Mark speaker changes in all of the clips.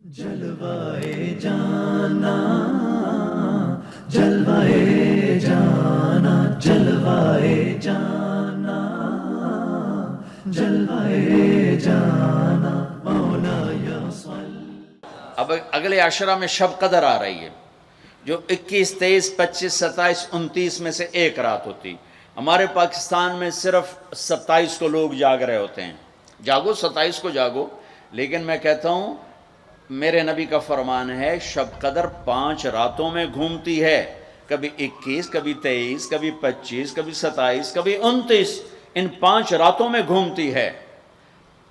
Speaker 1: جلوائے جانا جلوائے جانا جلوائے جانا جلوائے جانا مولا صلی۔
Speaker 2: اب اگلے عشرہ میں شب قدر آ رہی ہے جو 21، 23، 25، 27، 29 میں سے ایک رات ہوتی۔ ہمارے پاکستان میں صرف 27 کو لوگ جاگ رہے ہوتے ہیں۔ جاگو 27 کو جاگو، لیکن میں کہتا ہوں میرے نبی کا فرمان ہے شب قدر 5 راتوں میں گھومتی ہے، کبھی 21، کبھی 23، کبھی 25، کبھی 27، کبھی 29، ان 5 راتوں میں گھومتی ہے۔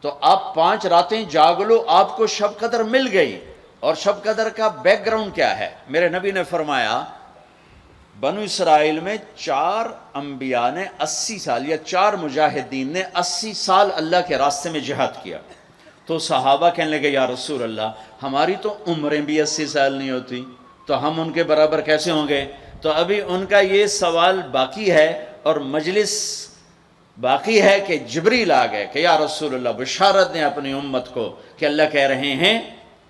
Speaker 2: تو آپ 5 راتیں جاگ لو، آپ کو شب قدر مل گئی۔ اور شب قدر کا بیک گراؤنڈ کیا ہے؟ میرے نبی نے فرمایا بنو اسرائیل میں 4 انبیاء نے 80 سال یا 4 مجاہدین نے 80 سال اللہ کے راستے میں جہاد کیا۔ تو صحابہ کہنے لگے یا رسول اللہ ہماری تو عمریں بھی 80 سال نہیں ہوتی، تو ہم ان کے برابر کیسے ہوں گے؟ تو ابھی ان کا یہ سوال باقی ہے اور مجلس باقی ہے کہ جبریل آ گئے کہ یا رسول اللہ بشارت دیں اپنی امت کو کہ اللہ کہہ رہے ہیں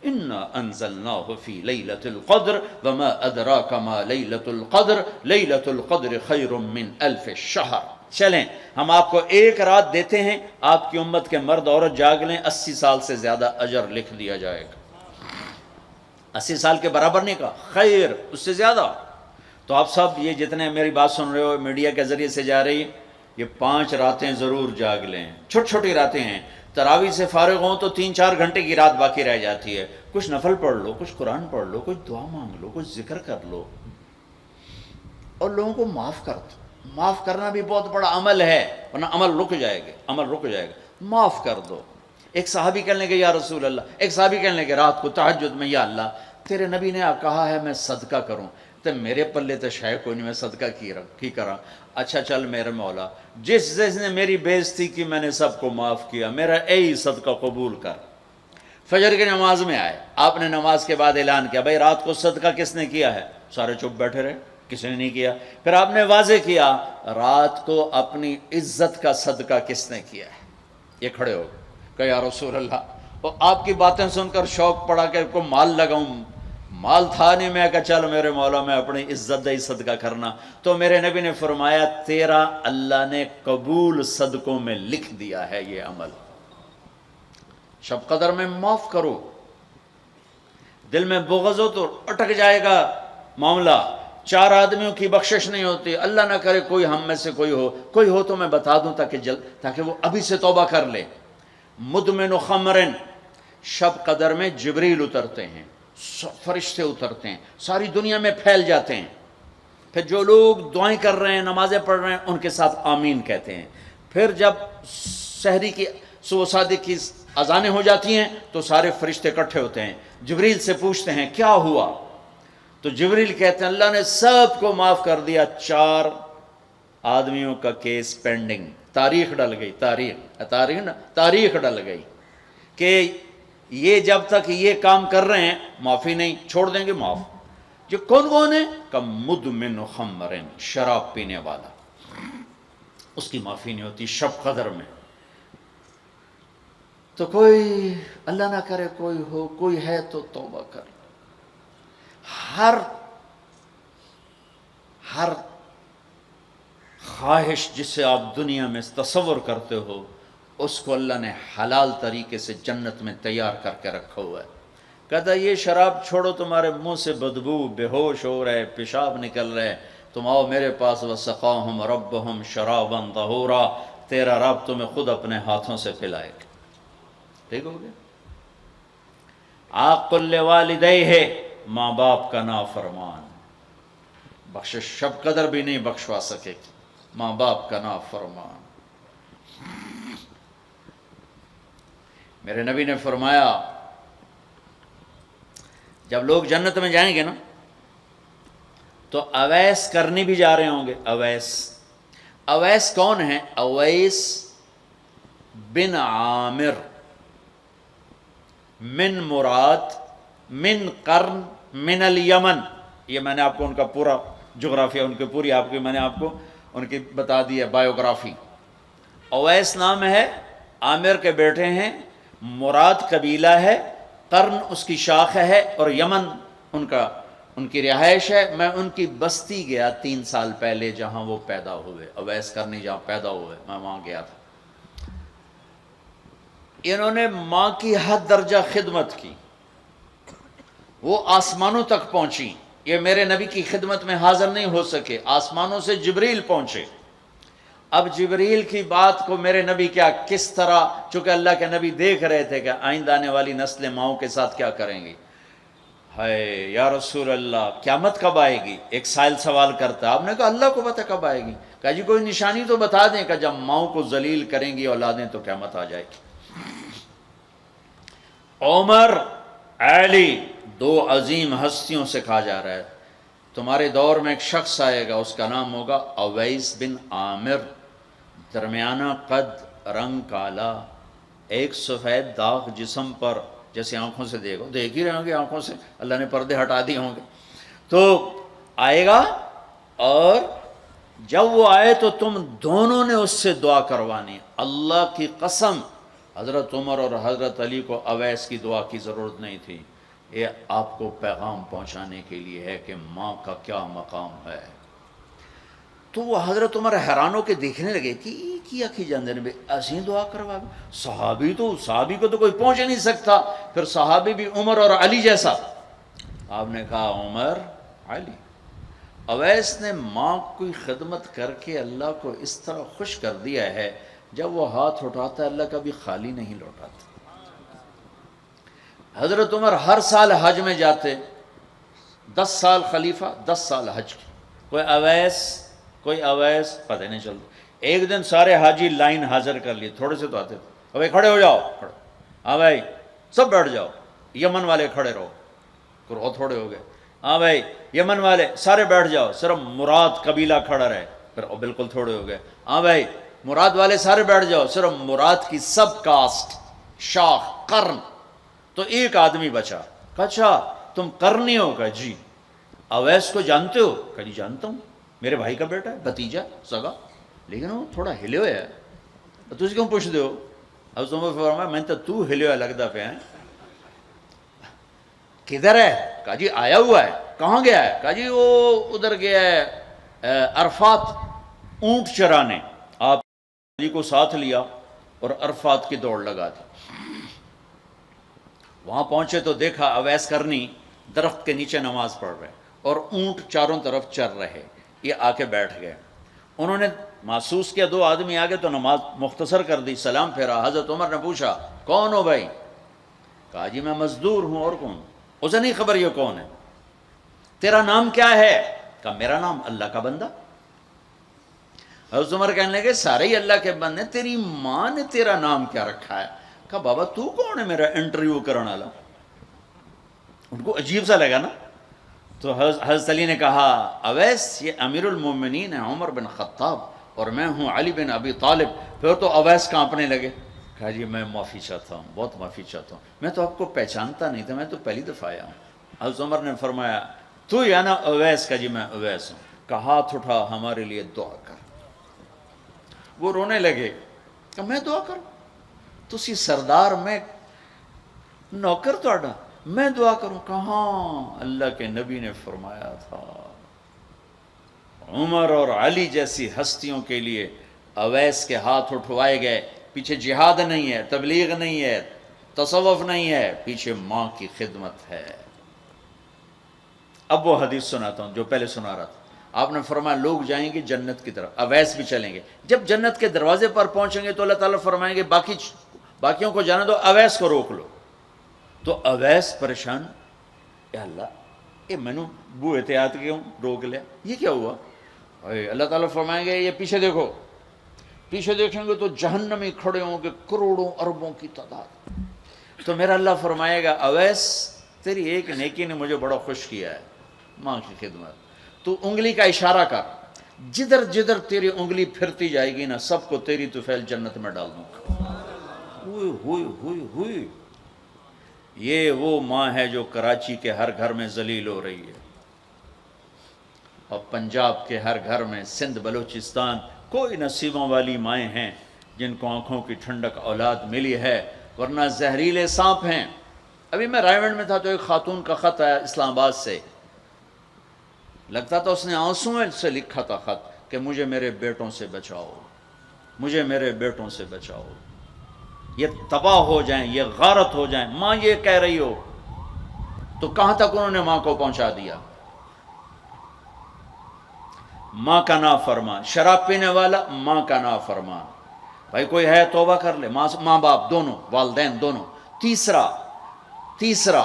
Speaker 2: اِنَّا أَنزَلْنَاهُ فِي لَيْلَةِ الْقَدْرِ وَمَا أَدْرَاكَ مَا لَيْلَةُ الْقَدْرِ لَيْلَةُ الْقَدْرِ خَيْرٌ مِّنْ أَلْفِ الشَّهْرِ۔ چلیں ہم آپ کو ایک رات دیتے ہیں، آپ کی امت کے مرد عورت جاگ لیں، 80 سال سے زیادہ اجر لکھ دیا جائے گا۔ 80 سال کے برابر نہیں کہا، خیر اس سے زیادہ۔ تو آپ سب یہ جتنے میری بات سن رہے ہو میڈیا کے ذریعے سے جا رہی، یہ 5 راتیں ضرور جاگ لیں۔ چھوٹی چھوٹی راتیں ہیں، تراویح سے فارغ ہوں تو 3-4 گھنٹے کی رات باقی رہ جاتی ہے، کچھ نفل پڑھ لو، کچھ قرآن پڑھ لو، کچھ دعا مانگ لو، کچھ ذکر کر لو، اور لوگوں کو معاف کر دو۔ معاف کرنا بھی بہت بڑا عمل ہے، ورنہ عمل رک جائے گا، عمل رک جائے گا۔ معاف کر دو۔ ایک صحابی کہنے لگے یا رسول اللہ، ایک صحابی کہنے لگے رات کو تہجد میں یا اللہ تیرے نبی نے کہا ہے میں صدقہ کروں، تو میرے پلے تو شاید کوئی نہیں، میں صدقہ کی کرا۔ اچھا چل میرے مولا جس نے میری بےزتی کی میں نے سب کو معاف کیا، میرا اے صدقہ قبول کر۔ فجر کی نماز میں آئے، آپ نے نماز کے بعد اعلان کیا بھائی رات کو صدقہ کس نے کیا ہے؟ سارے چپ بیٹھے رہے، کسی نے نہیں کیا۔ پھر آپ نے واضح کیا رات کو اپنی عزت کا صدقہ کس نے کیا ہے؟ یہ کھڑے ہو گئے کہ یا رسول اللہ، اور آپ کی باتیں سن کر شوق پڑا کہ کو مال لگاؤں، مال تھا نہیں، میں کہا چل میرے مولا میں اپنی عزت دہی صدقہ کرنا۔ تو میرے نبی نے فرمایا تیرا اللہ نے قبول صدقوں میں لکھ دیا ہے یہ عمل۔ شب قدر میں معاف کرو۔ دل میں بغض ہو تو اٹک جائے گا معاملہ۔ 4 آدمیوں کی بخشش نہیں ہوتی، اللہ نہ کرے کوئی ہم میں سے کوئی ہو تو میں بتا دوں تاکہ وہ ابھی سے توبہ کر لے۔ مدمن خمرن، شب قدر میں جبریل اترتے ہیں، فرشتے اترتے ہیں، ساری دنیا میں پھیل جاتے ہیں۔ پھر جو لوگ دعائیں کر رہے ہیں، نمازیں پڑھ رہے ہیں، ان کے ساتھ آمین کہتے ہیں۔ پھر جب سحری کی صبح صادق کی اذانیں ہو جاتی ہیں تو سارے فرشتے اکٹھے ہوتے ہیں، جبریل سے پوچھتے ہیں کیا ہوا؟ تو جبریل کہتے ہیں اللہ نے سب کو معاف کر دیا، 4 آدمیوں کا کیس پینڈنگ۔ تاریخ ڈل گئی، تاریخ ڈل گئی کہ یہ جب تک یہ کام کر رہے ہیں معافی نہیں، چھوڑ دیں گے معاف۔ جو کون ہے؟ کہ مدمن خمرن، شراب پینے والا، اس کی معافی نہیں ہوتی شب قدر میں۔ تو کوئی اللہ نہ کرے کوئی ہے تو توبہ کر۔ ہر خواہش جسے آپ دنیا میں تصور کرتے ہو اس کو اللہ نے حلال طریقے سے جنت میں تیار کر کے رکھا ہوا ہے۔ کہتا یہ شراب چھوڑو، تمہارے منہ سے بدبو، بے ہوش ہو رہے، پیشاب نکل رہے، تم آؤ میرے پاس، وسقاہم ربہم شرابا طہورا، تیرا رب تمہیں خود اپنے ہاتھوں سے پلائے گا۔ ٹھیک ہو گیا؟ عاق لوالدیہ، ماں باپ کا نافرمان، بخشش شب قدر بھی نہیں بخشوا سکے گی، ماں باپ کا نافرمان۔ میرے نبی نے فرمایا جب لوگ جنت میں جائیں گے نا تو اویس کرنی بھی جا رہے ہوں گے۔ اویس کون ہیں؟ اویس بن عامر من مراد من قرن من الیمن۔ یہ میں نے آپ کو ان کا پورا جغرافیہ، ان کی پوری آپ کی میں نے آپ کو ان کی بتا دی ہے بایوگرافی۔ اویس نام ہے، عامر کے بیٹے ہیں، مراد قبیلہ ہے، قرن اس کی شاخ ہے اور یمن ان کی رہائش ہے. میں ان کی بستی گیا 3 سال پہلے جہاں وہ پیدا ہوئے، اویس کرنی جہاں پیدا ہوئے، میں وہاں گیا تھا. انہوں نے ماں کی حد درجہ خدمت کی، وہ آسمانوں تک پہنچی. یہ میرے نبی کی خدمت میں حاضر نہیں ہو سکے، آسمانوں سے جبریل پہنچے. اب جبریل کی بات کو میرے نبی کیا کس طرح، چونکہ اللہ کے نبی دیکھ رہے تھے کہ آئندہ آنے والی نسلیں ماؤں کے ساتھ کیا کریں گی. ہے یا رسول اللہ قیامت کب آئے گی؟ ایک سائل سوال کرتا. آپ نے کہا اللہ کو پتہ کب آئے گی. کہا جی کوئی نشانی تو بتا دیں کہ جب ماؤں کو ذلیل کریں گی اولادیں تو قیامت آ جائے گی. عمر، علی، 2 عظیم ہستیوں سے کہا جا رہا ہے تمہارے دور میں ایک شخص آئے گا، اس کا نام ہوگا اویس بن عامر، درمیانہ قد، رنگ کالا، ایک سفید داغ جسم پر، جیسے آنکھوں سے دیکھ ہی رہے ہوں گے، آنکھوں سے اللہ نے پردے ہٹا دیے ہوں گے. تو آئے گا اور جب وہ آئے تو تم دونوں نے اس سے دعا کروانی. اللہ کی قسم حضرت عمر اور حضرت علی کو اویس کی دعا کی ضرورت نہیں تھی. یہ آپ کو پیغام پہنچانے کے لیے ہے کہ ماں کا کیا مقام ہے. تو وہ حضرت عمر حیران ہو کے دیکھنے لگے کہ یہ کیا کی جاندے نے ایسی دعا کروا. صحابی کو تو کوئی پہنچ نہیں سکتا، پھر صحابی بھی عمر اور علی جیسا. آپ نے کہا عمر، علی. اویس نے ماں کی خدمت کر کے اللہ کو اس طرح خوش کر دیا ہے، جب وہ ہاتھ اٹھاتا ہے اللہ کبھی خالی نہیں لوٹاتا. حضرت عمر ہر سال حج میں جاتے، 10 سال خلیفہ، 10 سال حج کی. کوئی اویس پتہ نہیں چلتا. ایک دن سارے حاجی لائن حاضر کر لیے، تھوڑے سے تو آتے تھے. بھائی کھڑے ہو جاؤ، ہاں بھائی سب بیٹھ جاؤ. یمن والے کھڑے رہو، تھوڑے ہو گئے. ہاں بھائی یمن والے سارے بیٹھ جاؤ، صرف مراد قبیلہ کھڑا رہے، پھر بالکل تھوڑے ہو گئے. ہاں بھائی مراد والے سارے بیٹھ جاؤ، صرف مراد کی سب کاسٹ، شاخ، قرن. تو ایک آدمی بچا. اچھا تم قرنی ہو؟ کہا جی. اویس کو جانتے ہو؟ کہا جی جانتا ہوں، میرے بھائی کا بیٹا ہے، بھتیجا سگا، لیکن وہ تھوڑا ہلے ہوئے ہے. تجھ کیوں پوچھتے ہو؟ اب تم فرمایا میں تو ہلے ہوا لگتا پہ ہیں. کدھر ہے؟ کہا جی آیا ہوا ہے. کہاں گیا ہے؟ کہا جی وہ ادھر گیا ہے عرفات اونٹ چرانے. آپ جی کو ساتھ لیا اور عرفات کی دوڑ لگا دی. وہاں پہنچے تو دیکھا اویس کرنی درخت کے نیچے نماز پڑھ رہے اور اونٹ چاروں طرف چر رہے. یہ آ کے بیٹھ گئے. انہوں نے محسوس کیا 2 آدمی آ گئے تو نماز مختصر کر دی، سلام پھیرا. حضرت عمر نے پوچھا کون ہو بھائی؟ کہا جی میں مزدور ہوں. اور کون؟ اسے نہیں خبر یہ کون ہے. تیرا نام کیا ہے؟ کہا میرا نام اللہ کا بندہ. حضرت عمر کہنے لگے سارے ہی اللہ کے بندے، تیری ماں نے تیرا نام کیا رکھا ہے؟ کہا بابا تو کون ہے میرا انٹرویو کرنے والا؟ ان کو عجیب سا لگا نا. تو حضرت علی نے کہا اویس یہ امیر المومنین ہے عمر بن خطاب اور میں ہوں علی بن ابی طالب. پھر تو اویس کانپنے لگے. کہا جی میں معافی چاہتا ہوں، بہت معافی چاہتا ہوں، میں تو آپ کو پہچانتا نہیں تھا، میں تو پہلی دفعہ آیا ہوں. حضرت عمر نے فرمایا تو یا نا اویس؟ کا جی میں اویس ہوں. کہا ہاتھ اٹھا ہمارے لیے دعا کر. وہ رونے لگے کہ میں دعا کروں؟ تسی سردار، میں نوکر تہاڈا، میں دعا کروں؟ کہاں، اللہ کے نبی نے فرمایا تھا عمر اور علی جیسی ہستیوں کے لیے اویس کے ہاتھ اٹھوائے گئے. پیچھے جہاد نہیں ہے، تبلیغ نہیں ہے، تصوف نہیں ہے، پیچھے ماں کی خدمت ہے. اب وہ حدیث سناتا ہوں جو پہلے سنا رہا تھا. آپ نے فرمایا لوگ جائیں گے جنت کی طرف، اویس بھی چلیں گے. جب جنت کے دروازے پر پہنچیں گے تو اللہ تعالیٰ فرمائیں گے باقیوں کو جانے دو، اویس کو روک لو. تو اویس پریشان، اے اللہ یہ میں نے بو احتیاط کیوں روک لیا، یہ کیا ہوا؟ اللہ تعالیٰ فرمائیں گے یہ پیچھے دیکھو. پیچھے دیکھیں گے تو جہنمی کھڑے ہوں گے کروڑوں اربوں کی تعداد. تو میرا اللہ فرمائے گا اویس تیری ایک نیکی نے مجھے بڑا خوش کیا ہے، ماں کی خدمت. تو انگلی کا اشارہ کر، جدھر جدھر تیری انگلی پھرتی جائے گی نا سب کو تیری طفیل جنت میں ڈال دوں گا. ہوئی ہوئی ہوئی ہوئی. یہ وہ ماں ہے جو کراچی کے ہر گھر میں ذلیل ہو رہی ہے، اور پنجاب کے ہر گھر میں، سندھ بلوچستان کوئی نصیبوں والی مائیں ہیں جن کو آنکھوں کی ٹھنڈک اولاد ملی ہے، ورنہ زہریلے سانپ ہیں. ابھی میں رائے منڈ میں تھا تو ایک خاتون کا خط آیا اسلام آباد سے، لگتا تھا اس نے آنسوؤں سے لکھا تھا خط کہ مجھے میرے بیٹوں سے بچاؤ، مجھے میرے بیٹوں سے بچاؤ، یہ تباہ ہو جائیں، یہ غارت ہو جائیں۔ ماں یہ کہہ رہی ہو تو کہاں تک انہوں نے ماں کو پہنچا دیا؟ ماں کا نافرمان، شراب پینے والا ماں کا نافرمان۔ بھائی کوئی ہے توبہ کر لے، ماں باپ دونوں، والدین دونوں۔ تیسرا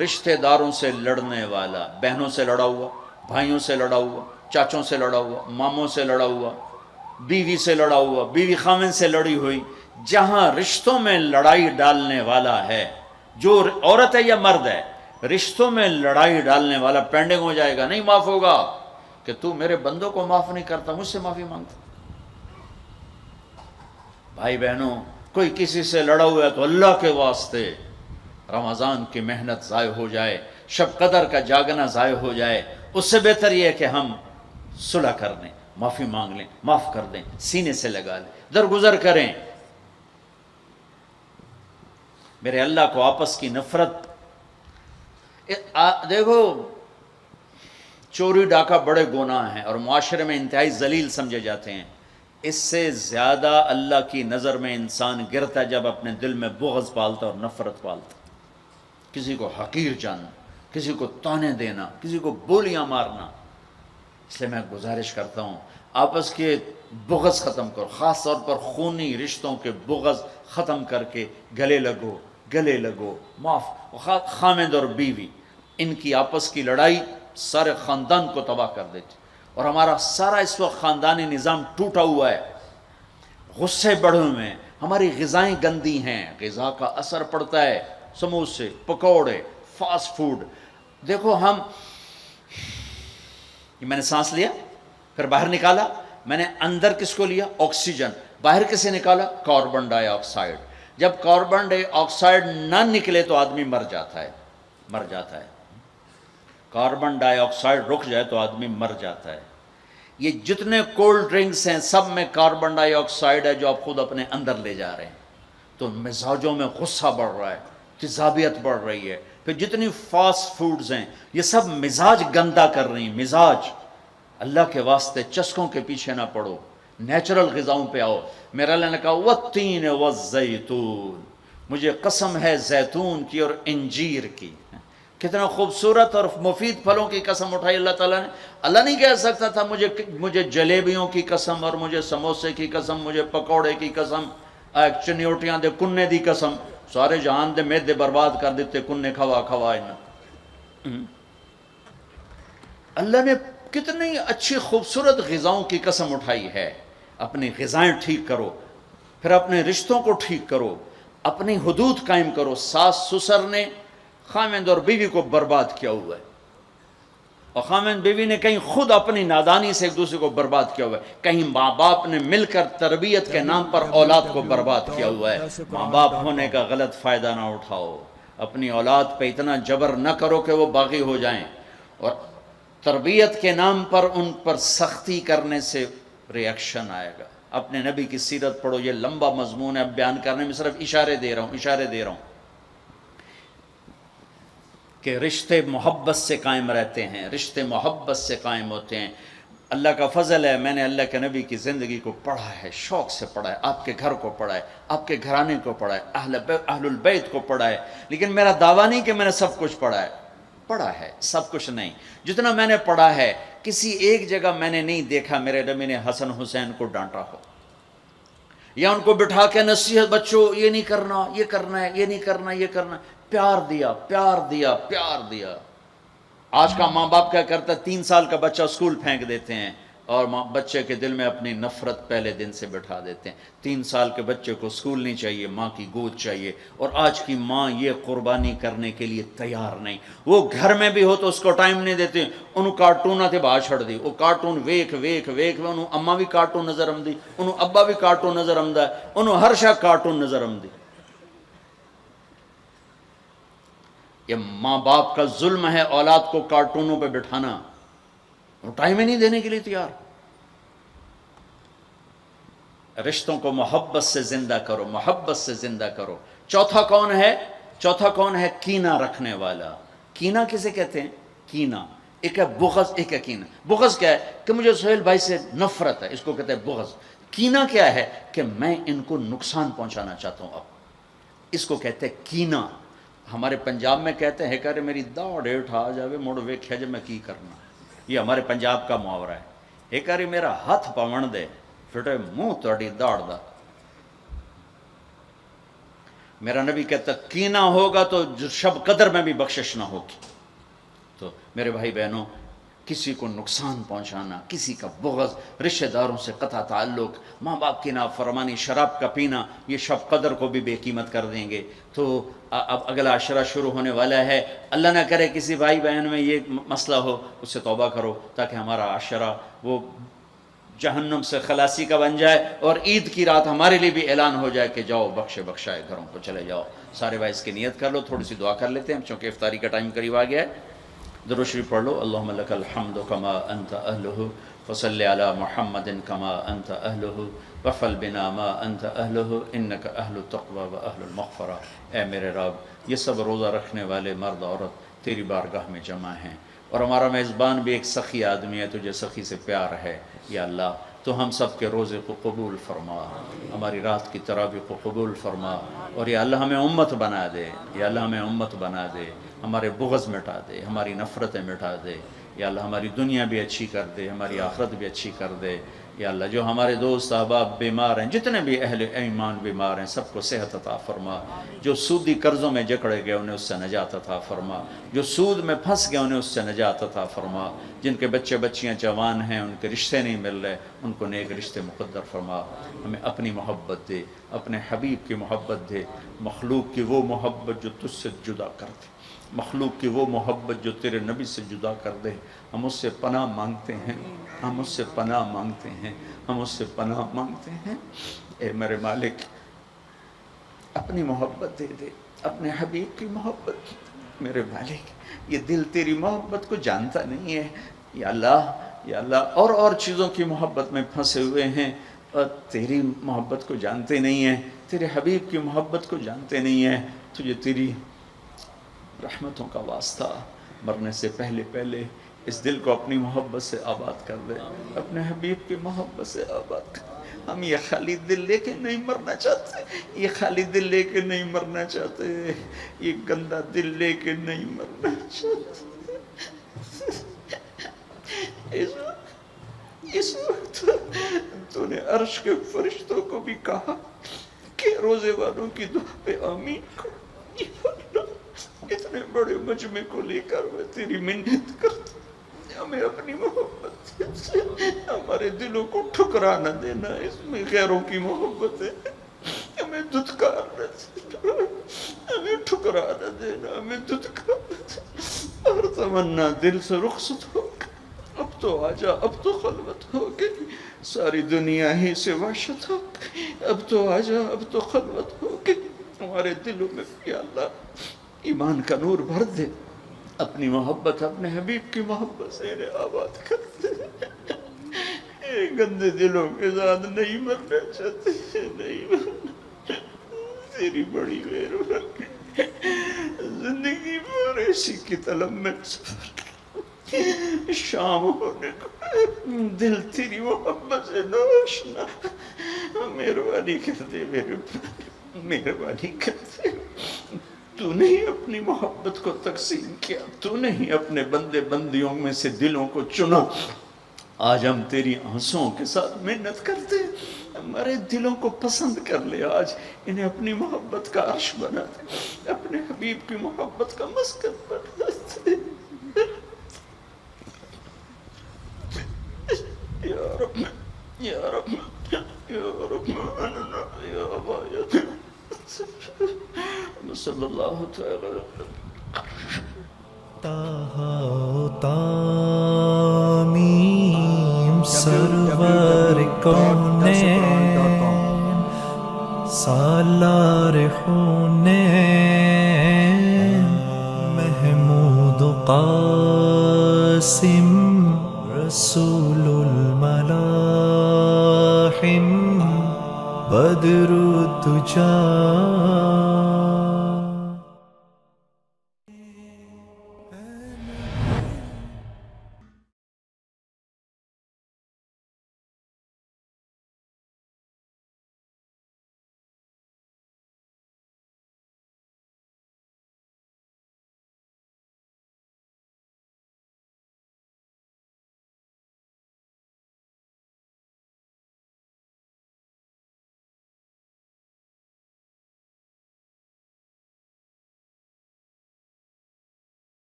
Speaker 2: رشتہ داروں سے لڑنے والا، بہنوں سے لڑا ہوا، بھائیوں سے لڑا ہوا، چاچوں سے لڑا ہوا، ماموں سے لڑا ہوا، بیوی سے لڑا ہوا، بیوی خامن سے لڑی ہوئی۔ جہاں رشتوں میں لڑائی ڈالنے والا ہے، جو عورت ہے یا مرد ہے، رشتوں میں لڑائی ڈالنے والا پینڈنگ ہو جائے گا، نہیں معاف ہوگا کہ تو میرے بندوں کو معاف نہیں کرتا، مجھ سے معافی مانگتا۔ بھائی بہنوں، کوئی کسی سے لڑا ہوا ہے تو اللہ کے واسطے رمضان کی محنت ضائع ہو جائے، شب قدر کا جاگنا ضائع ہو جائے، اس سے بہتر یہ ہے کہ ہم صلح کر لیں، معافی مانگ لیں، معاف کر دیں، سینے سے لگا لیں، درگزر کریں۔ میرے اللہ کو آپس کی نفرت، دیکھو چوری ڈاکہ بڑے گناہ ہیں اور معاشرے میں انتہائی ذلیل سمجھے جاتے ہیں۔ اس سے زیادہ اللہ کی نظر میں انسان گرتا ہے جب اپنے دل میں بغض پالتا اور نفرت پالتا، کسی کو حقیر جاننا، کسی کو تانے دینا، کسی کو بولیاں مارنا۔ اس لیے میں گزارش کرتا ہوں آپس کے بغض ختم کرو، خاص طور پر خونی رشتوں کے بغض ختم کر کے گلے لگو، معاف۔ خامند اور بیوی، ان کی آپس کی لڑائی سارے خاندان کو تباہ کر دیتی، اور ہمارا سارا اس وقت خاندانی نظام ٹوٹا ہوا ہے، غصے بڑھے ہوئے ہیں، ہماری غذائیں گندی ہیں، غذا کا اثر پڑتا ہے، سموسے، پکوڑے، فاسٹ فوڈ۔ دیکھو یہ میں نے سانس لیا پھر باہر نکالا، میں نے اندر کس کو لیا؟ آکسیجن، باہر کسے نکالا؟ کاربن ڈائی آکسائڈ۔ جب کاربن ڈائی آکسائڈ نہ نکلے تو آدمی مر جاتا ہے، کاربن ڈائی آکسائڈ رک جائے تو آدمی مر جاتا ہے۔ یہ جتنے کولڈ ڈرنکس ہیں سب میں کاربن ڈائی آکسائڈ ہے جو آپ خود اپنے اندر لے جا رہے ہیں، تو مزاجوں میں غصہ بڑھ رہا ہے، تیزابیت بڑھ رہی ہے۔ پھر جتنی فاسٹ فوڈز ہیں یہ سب مزاج گندا کر رہی ہیں، مزاج۔ اللہ کے واسطے چسکوں کے پیچھے نہ پڑو، نیچرل غذاؤں پہ آؤ۔ میرا اللہ نے کہا والتین والزیتون، مجھے قسم ہے زیتون کی اور انجیر کی۔ کتنا خوبصورت اور مفید پھلوں کی قسم اٹھائی اللہ تعالیٰ نے۔ اللہ نہیں کہہ سکتا تھا مجھے جلیبیوں کی قسم، اور مجھے سموسے کی قسم، مجھے پکوڑے کی قسم، چنیوٹیاں دے کنے دی قسم، سارے جہان دے میدے برباد کر دیتے کنے کھوا اللہ نے کتنی اچھی خوبصورت غذاؤں کی قسم اٹھائی ہے۔ اپنی غذائیں ٹھیک کرو، پھر اپنے رشتوں کو ٹھیک کرو، اپنی حدود قائم کرو۔ ساس سسر نے خامند اور بیوی کو برباد کیا ہوا ہے، اور خامند بیوی نے کہیں خود اپنی نادانی سے ایک دوسرے کو برباد کیا ہوا ہے، کہیں ماں باپ نے مل کر تربیت کے نام پر اولاد کو برباد کیا ہوا ہے۔ ماں باپ ہونے کا غلط فائدہ نہ اٹھاؤ، اپنی اولاد پہ اتنا جبر نہ کرو کہ وہ باغی ہو جائیں، اور تربیت کے نام پر ان پر سختی کرنے سے ریاکشن آئے گا۔ اپنے نبی کی سیرت پڑھو، یہ لمبا مضمون ہے، اب بیان کرنے میں صرف اشارے دے رہا ہوں کہ رشتے محبت سے قائم رہتے ہیں، رشتے محبت سے قائم ہوتے ہیں۔ اللہ کا فضل ہے، میں نے اللہ کے نبی کی زندگی کو پڑھا ہے، شوق سے پڑھا ہے، آپ کے گھر کو پڑھا ہے، آپ کے گھرانے کو پڑھا ہے، اہل البیت کو پڑھا ہے، لیکن میرا دعویٰ نہیں کہ میں نے سب کچھ پڑھا ہے، سب کچھ نہیں۔ جتنا میں نے پڑھا ہے کسی ایک جگہ میں نے نہیں دیکھا میرے نبی نے حسن حسین کو ڈانٹا ہو، یا ان کو بٹھا کے نصیحت، بچوں یہ نہیں کرنا، یہ کرنا ہے، یہ نہیں کرنا، یہ کرنا ہے۔ پیار دیا۔ آج کا ماں باپ کیا کرتا ہے، 3 سال کا بچہ اسکول پھینک دیتے ہیں، اور بچے کے دل میں اپنی نفرت پہلے دن سے بٹھا دیتے ہیں۔ 3 سال کے بچے کو اسکول نہیں چاہیے، ماں کی گود چاہیے، اور آج کی ماں یہ قربانی کرنے کے لیے تیار نہیں۔ وہ گھر میں بھی ہو تو اس کو ٹائم نہیں دیتے، انہوں کارٹوناں تے باہر چھڑ دی، وہ کارٹون ویکھ انہوں اماں بھی کارٹون نظر آمدی، انہوں ابا بھی کارٹون نظر آمدا، انہوں ہر شاہ کارٹون نظر آمدی۔ یہ ماں باپ کا ظلم ہے اولاد کو کارٹونوں پہ بٹھانا، وہ ٹائم ہی نہیں دینے کے لیے تیار۔ رشتوں کو محبت سے زندہ کرو، محبت سے زندہ کرو۔ چوتھا کون ہے؟ چوتھا کون ہے؟ کینہ رکھنے والا. کینہ کسے کہتے ہیں؟ کینہ ایک ہے بغض، ایک ہے کینہ. بغض کیا ہے؟ کہ مجھے سہیل بھائی سے نفرت ہے، اس کو کہتے ہیں بغض. کینہ کیا ہے؟ کہ میں ان کو نقصان پہنچانا چاہتا ہوں. اب اس کو کہتے ہیں کینہ. ہمارے پنجاب میں کہتے ہیں کہ میری داڑ اٹھا جاوے مڑ ویکھیا جے میں کی کرنا. یہ ہمارے پنجاب کا محاورہ ہے. ایک باری میرا ہاتھ پاون دے پھٹے منہ تہاڈی داڑ دا. میرا نبی کہتا کینہ ہوگا تو شب قدر میں بھی بخشش نہ ہوگی. تو میرے بھائی بہنوں، کسی کو نقصان پہنچانا، کسی کا بغض، رشتہ داروں سے قطع تعلق، ماں باپ کی نافرمانی، شراب کا پینا، یہ شب قدر کو بھی بے قیمت کر دیں گے. تو اب اگلا عشرہ شروع ہونے والا ہے. اللہ نہ کرے کسی بھائی بہن میں یہ مسئلہ ہو، اس سے توبہ کرو تاکہ ہمارا عشرہ وہ جہنم سے خلاصی کا بن جائے، اور عید کی رات ہمارے لیے بھی اعلان ہو جائے کہ جاؤ بخشے بخشائے گھروں کو چلے جاؤ. سارے بھائی اس کی نیت کر لو. تھوڑی سی دعا کر لیتے ہیں چونکہ افطاری کا ٹائم قریب آ گیا ہے. درود شریف پڑھ لو. اللہم لک الحمد کما انت اہلہ وصلی علی محمد کما انت اہلہ وفعل بنا ما انت اہلہ انک اہل التقوی و اہل المغفرہ. اے میرے رب، یہ سب روزہ رکھنے والے مرد عورت تیری بارگاہ میں جمع ہیں، اور ہمارا میزبان بھی ایک سخی آدمی ہے، تجھے سخی سے پیار ہے. یا اللہ تو ہم سب کے روزے کو قبول فرما، ہماری رات کی تراویح کو قبول فرما، اور یا اللہ ہمیں امت بنا دے. یا اللہ ہمیں امت بنا دے، ہمارے بغض مٹا دے، ہماری نفرتیں مٹا دے. یا اللہ ہماری دنیا بھی اچھی کر دے، ہماری آخرت بھی اچھی کر دے. یا اللہ جو ہمارے دوست احباب بیمار ہیں، جتنے بھی اہل ایمان بیمار ہیں، سب کو صحت عطا فرما. جو سودی قرضوں میں جکڑے گئے انہیں اس سے نجات عطا فرما. جو سود میں پھنس گئے انہیں اس سے نجات عطا فرما. جن کے بچے بچیاں جوان ہیں، ان کے رشتے نہیں مل رہے، ان کو نیک رشتے مقدر فرما. ہمیں اپنی محبت دے، اپنے حبیب کی محبت دے، مخلوق کی وہ محبت جو تجھ سے جدا کر دے، مخلوق کی وہ محبت جو تیرے نبی سے جدا کر دے. ہم اس سے پناہ مانگتے ہیں، ہم اس سے پناہ مانگتے ہیں، ہم اس سے پناہ مانگتے ہیں. اے میرے مالک، اپنی محبت دے دے، اپنے حبیب کی محبت. میرے مالک، یہ دل تیری محبت کو جانتا نہیں ہے. یا اللہ، یا اللہ، اور چیزوں کی محبت میں پھنسے ہوئے ہیں، اور تیری محبت کو جانتے نہیں ہیں، تیرے حبیب کی محبت کو جانتے نہیں ہیں. تجھے تیری رحمتوں کا واسطہ، مرنے سے پہلے پہلے اس دل کو اپنی محبت سے آباد کر دے، اپنے حبیب کی محبت سے آباد کر دے. ہم یہ خالی دل لے کے نہیں مرنا چاہتے، یہ خالی دل لے کے نہیں مرنا چاہتے، یہ گندا دل لے کے نہیں مرنا چاہتے. اس وقت تو نے عرش کے فرشتوں کو بھی کہا کہ روزے والوں کی دعا پہ آمین کرو. اتنے بڑے مجمع کو لے کر میں تیری منت کرتا ہوں، ہمیں اپنی محبت سے ہمارے دلوں کو ٹھکرا نہ دینا. اس میں غیروں کی محبت ہے، ہمیں دھتکار نہ دینا، ہمیں ٹھکرا نہ دینا، ہمیں دھتکار نہ دینا. اور تمنا دل سے رخصت ہو گئی. اب تو آجا، اب تو خلوت ہو گئی، ساری دنیا ہی سے وحشت ہو گئی. اب تو آجا، اب تو خلوت ہو گئی. ہمارے دلوں میں یا اللہ ایمان کا نور بھر دے، اپنی محبت، اپنے حبیب کی محبت سے انہیں آباد کر دے. گندے دلوں کے ساتھ نہیں مرنا چاہتے، نہیں مرنا. تیری بڑی مہربانی، زندگی بھر ایسی کی طلب میں سفر، شام ہونے کو دل تیری محبت سے نوشنا. مہربانی کر دے، مہربانی کر دے. تو نہیں اپنی محبت کو تقسیم کیا، تو نہیں اپنے بندے بندیوں میں سے دلوں کو چنا. آج ہم تیری آنسوؤں کے ساتھ محنت کرتے، ہمارے دلوں کو پسند کر لے. آج انہیں اپنی محبت کا عرش بنا دے، اپنے حبیب کی محبت کا مسکن بنا دے. یا رب، یا رب، یا رب، یا باید صلی اللہ تعالی.
Speaker 1: تاہا تامیم سرور کونین سالار خونین محمود قاسم رسول الملاحم بدر الدجا